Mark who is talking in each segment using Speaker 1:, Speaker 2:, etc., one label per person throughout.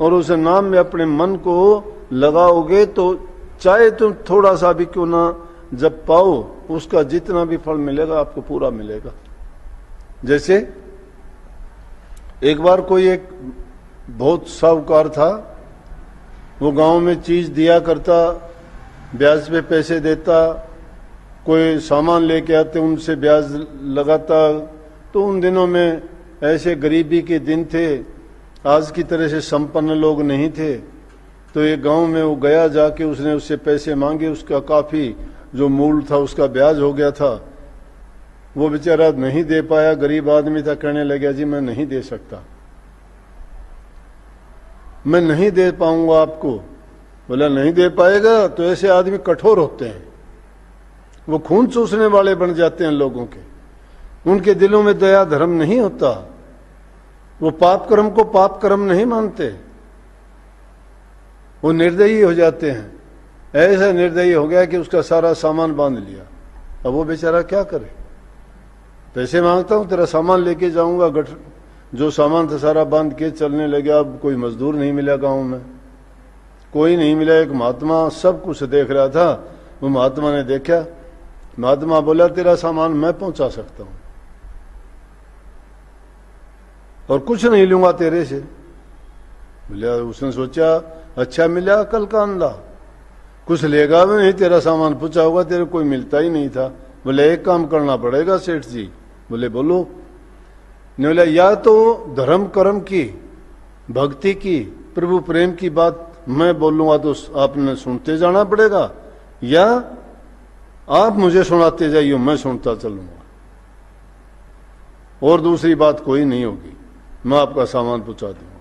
Speaker 1: और उस नाम में अपने मन को लगाओगे तो चाहे तुम थोड़ा सा भी क्यों ना जब पाओ, उसका जितना भी फल मिलेगा आपको पूरा मिलेगा। जैसे एक बार कोई एक बहुत साहूकार था, वो गांव में चीज दिया करता, ब्याज पे पैसे देता, कोई सामान लेके आते उनसे ब्याज लगाता। तो उन दिनों में ऐसे गरीबी के दिन थे, आज की तरह से संपन्न लोग नहीं थे। तो एक गांव में वो गया, जाके उसने उससे पैसे मांगे, उसका काफी जो मूल था उसका ब्याज हो गया था। वो बेचारा नहीं दे पाया, गरीब आदमी था, कहने लगा जी मैं नहीं दे सकता, मैं नहीं दे पाऊंगा आपको। बोला नहीं दे पाएगा? तो ऐसे आदमी कठोर होते हैं, वो खून चूसने वाले बन जाते हैं लोगों के, उनके दिलों में दया धर्म नहीं होता, वो पाप कर्म को पाप कर्म नहीं मानते, वो निर्दयी हो जाते हैं। ऐसा निर्दयी हो गया कि उसका सारा सामान बांध लिया। अब वो बेचारा क्या करे? पैसे मांगता हूं, तेरा सामान लेके जाऊंगा, जो सामान था सारा बांध के चलने लगे। अब कोई मजदूर नहीं मिला गांव में, कोई नहीं मिला। एक महात्मा सब कुछ देख रहा था, वो महात्मा ने देखा, महात्मा बोला तेरा सामान मैं पहुंचा सकता हूं और कुछ नहीं लूंगा तेरे से। बोला, उसने सोचा अच्छा मिला कल का अंधा, कुछ लेगा भी नहीं, तेरा सामान पूछा होगा, तेरे कोई मिलता ही नहीं था। बोले एक काम करना पड़ेगा सेठ जी। बोले बोलो। ने बोला या तो धर्म कर्म की, भक्ति की, प्रभु प्रेम की बात मैं बोलूंगा तो आपने सुनते जाना पड़ेगा, या आप मुझे सुनाते जाइए, मैं सुनता चलूंगा, और दूसरी बात कोई नहीं होगी, मैं आपका सामान पहुंचा दूंगा।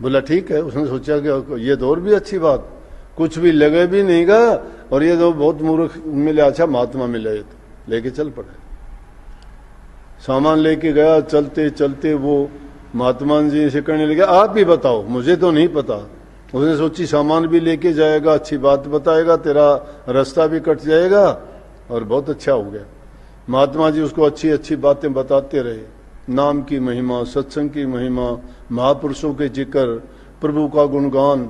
Speaker 1: बोला ठीक है। उसने सोचा कि ये तो और भी अच्छी बात, कुछ भी लगे भी नहीं गा, और ये तो बहुत मूर्ख मिले, अच्छा महात्मा मिले, ये तो लेके चल पड़े। सामान लेके गया, चलते चलते वो महात्मा जी से कहने लगे आप ही बताओ, मुझे तो नहीं पता। उसने सोची सामान भी लेके जाएगा, अच्छी बात बताएगा, तेरा रास्ता भी कट जाएगा, और बहुत अच्छा हो गया। महात्मा जी उसको अच्छी अच्छी बातें बताते रहे, नाम की महिमा, सत्संग की महिमा, महापुरुषों के जिक्र, प्रभु का गुणगान,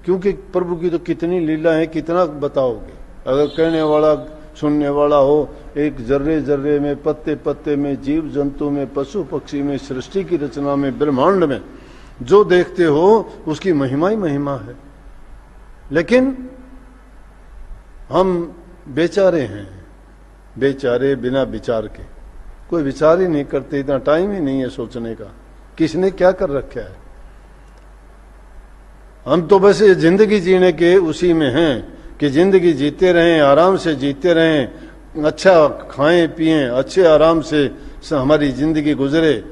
Speaker 1: क्योंकि प्रभु की तो कितनी लीला है, कितना बताओगे। अगर कहने वाला सुनने वाला हो, एक जर्रे जर्रे में, पत्ते पत्ते में, जीव जंतु में, पशु पक्षी में, सृष्टि की रचना में, ब्रह्मांड में जो देखते हो उसकी महिमा ही महिमा है। लेकिन हम बेचारे हैं, बेचारे बिना विचार के, कोई विचार ही नहीं करते, इतना टाइम ही नहीं है सोचने का किसने क्या कर रखा है। हम तो बस जिंदगी जीने के उसी में हैं कि जिंदगी जीते रहें, आराम से जीते रहें, अच्छा खाएं पिएं, अच्छे आराम से हमारी जिंदगी गुजरे,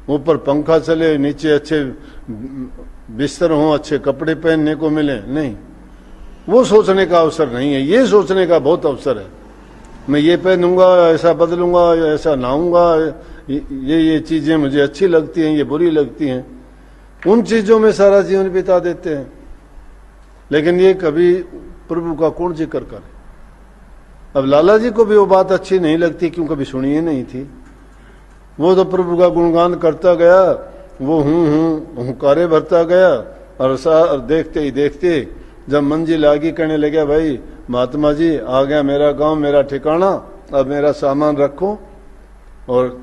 Speaker 1: ऊपर पंखा चले, नीचे अच्छे बिस्तर हों, अच्छे कपड़े पहनने को मिले। नहीं, वो सोचने का अवसर नहीं है, ये सोचने का बहुत अवसर है। मैं ये पहनूंगा, ऐसा बदलूंगा, ऐसा नहाऊंगा, ये चीजें मुझे अच्छी लगती हैं, ये बुरी लगती हैं, उन चीजों में सारा जीवन बिता देते हैं। लेकिन ये कभी प्रभु का कौन जिक्र करे। अब लाला जी को भी वो बात अच्छी नहीं लगती, क्यों कभी सुनी ही नहीं थी। वो तो प्रभु का गुणगान करता गया, वो हुंकारे भरता गया, और देखते ही देखते जब मंजिल आगे कहने लगे भाई महात्मा जी आ गया मेरा गांव, मेरा ठिकाना, अब मेरा सामान रखो, और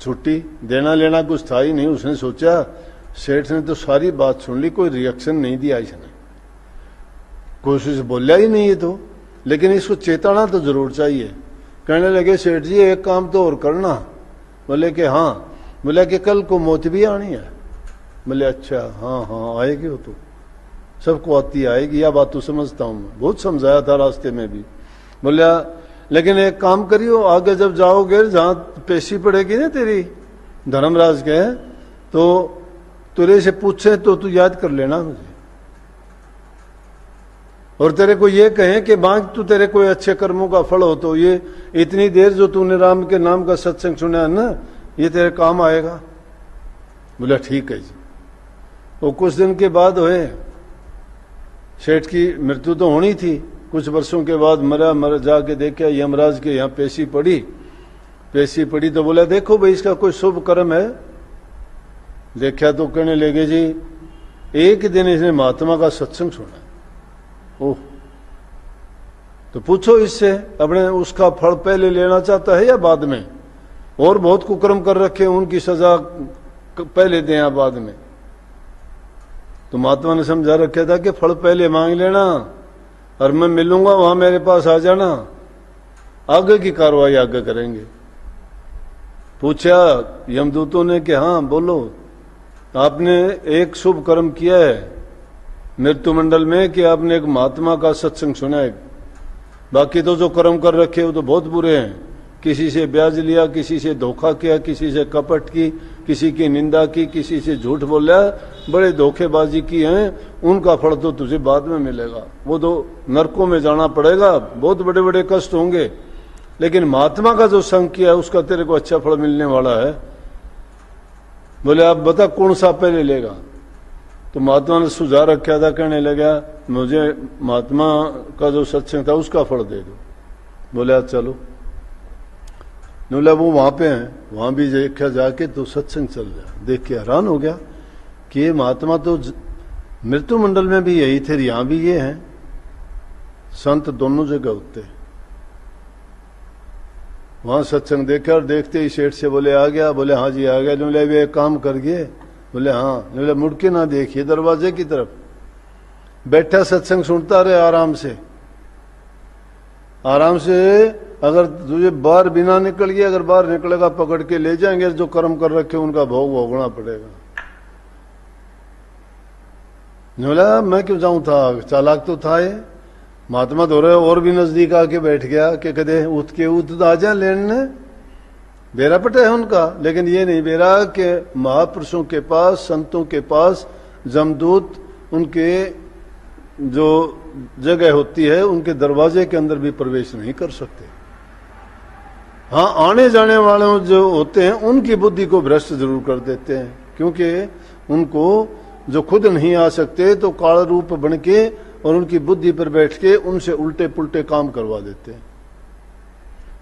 Speaker 1: छुट्टी देना लेना कुछ था ही नहीं। उसने सोचा सेठ ने तो सारी बात सुन ली, कोई रिएक्शन नहीं दिया इसने, कोशिश बोलिया ही नहीं है तो, लेकिन इसको चेताना तो जरूर चाहिए। कहने लगे सेठ जी एक काम तो और करना। बोले कि हाँ। बोले कि कल को मौत भी आनी है। बोले अच्छा, हाँ हाँ आएगी, वो तो सबको आती आएगी, यह बात तो समझता हूं मैं, बहुत समझाया था रास्ते में भी। बोला लेकिन एक काम करियो, आगे जब जाओगे जहां पेशी पड़ेगी ना तेरी धर्मराज के, तो तेरे से पूछे तो तू याद कर लेना मुझे, और तेरे को ये कहें कि मांग तू तेरे कोई अच्छे कर्मों का फल हो, तो ये इतनी देर जो तूने राम के नाम का सत्संग सुना है ना, ये तेरे काम आएगा। बोला ठीक है जी। वो कुछ दिन के बाद हुए, सेठ की मृत्यु तो होनी थी, कुछ वर्षों के बाद मर जाके देखा यमराज के यहाँ पेशी पड़ी तो बोला देखो भाई इसका कोई शुभ कर्म है, देखा तो कहने लगे जी एक दिन इसने महात्मा का सत्संग सुना। ओह, तो पूछो इससे अपने उसका फल पहले लेना चाहता है या बाद में? और बहुत कुकर्म कर रखे, उनकी सजा पहले दें या बाद में? तो महात्मा ने समझा रखा था कि फल पहले मांग लेना और मैं मिलूंगा वहां मेरे पास आ जाना, आगे की कार्रवाई आगे करेंगे। पूछा यमदूतों ने कि हाँ बोलो, आपने एक शुभ कर्म किया है मृत्यु मंडल में कि आपने एक महात्मा का सत्संग सुना है। बाकी तो जो कर्म कर रखे वो तो बहुत बुरे हैं। किसी से ब्याज लिया, किसी से धोखा किया, किसी से कपट की, किसी की निंदा की, किसी से झूठ बोला, बड़े धोखेबाजी की हैं। उनका फल तो तुझे बाद में मिलेगा, वो तो नरकों में जाना पड़ेगा, बहुत बड़े बड़े कष्ट होंगे। लेकिन महात्मा का जो संग किया है उसका तेरे को अच्छा फल मिलने वाला है। बोले आप बता कौन सा पहले लेगा? तो महात्मा ने सुझाव रखा था, कहने लगा मुझे महात्मा का जो सत्संग था उसका फल दे दो। बोले चलो। बोला वो वहां पे हैं, वहां भी देखा जाके तो सत्संग चल रहा। देख के हैरान हो गया कि ये महात्मा तो मृत्यु मंडल में भी यही थे, यहां भी ये हैं। संत दोनों जगह होते हैं। वहां सत्संग देखा और देखते ही सेठ से बोले आ गया? बोले हाँ जी आ गया। बोले वे एक काम कर गए? बोले हाँ। बोले मुड़ के ना देखिए दरवाजे की तरफ, बैठा सत्संग सुनता रहे आराम से। आराम से अगर तुझे बाहर बिना निकल गया, अगर बाहर निकलेगा पकड़ के ले जाएंगे, जो कर्म कर रखे उनका भोग भोगना पड़ेगा। बोला मैं क्यों जाऊं था, चालाक तो था ये। महात्मा तो रहे और भी नजदीक आके बैठ गया कि कदे उठ के उठ आ जा लेने। बेरा पटा है उनका, लेकिन ये नहीं बेरा कि महापुरुषों के पास, संतों के पास जमदूत उनके जो जगह होती है उनके दरवाजे के अंदर भी प्रवेश नहीं कर सकते। हाँ, आने जाने वाले जो होते हैं उनकी बुद्धि को भ्रष्ट जरूर कर देते हैं, क्योंकि उनको जो खुद नहीं आ सकते तो काल रूप बन के और उनकी बुद्धि पर बैठ के उनसे उल्टे पुल्टे काम करवा देते हैं।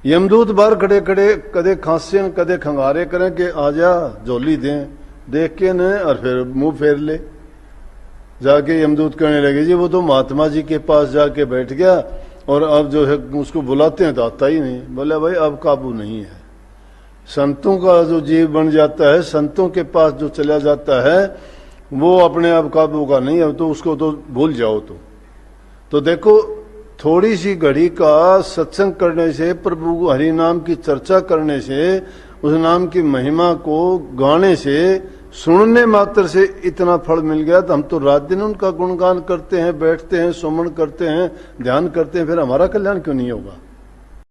Speaker 1: यमदूत बाहर खड़े खड़े कदे खांसे कदे खंगारे करें कि आजा झोली दें, देख के न और फिर मुंह फेर ले। जाके यमदूत कहने लगे जी वो तो महात्मा जी के पास जाके बैठ गया और अब जो है उसको बुलाते हैं तो आता ही नहीं। बोले भाई अब काबू नहीं है। संतों का जो जीव बन जाता है, संतों के पास जो चला जाता है वो अपने आप काबू का नहीं है, तो उसको तो भूल जाओ। तो देखो थोड़ी सी घड़ी का सत्संग करने से, प्रभु हरि नाम की चर्चा करने से, उस नाम की महिमा को गाने से, सुनने मात्र से इतना फल मिल गया। तो हम तो रात दिन उनका गुणगान करते हैं, बैठते हैं, सुमन करते हैं, ध्यान करते हैं, फिर हमारा कल्याण क्यों नहीं होगा?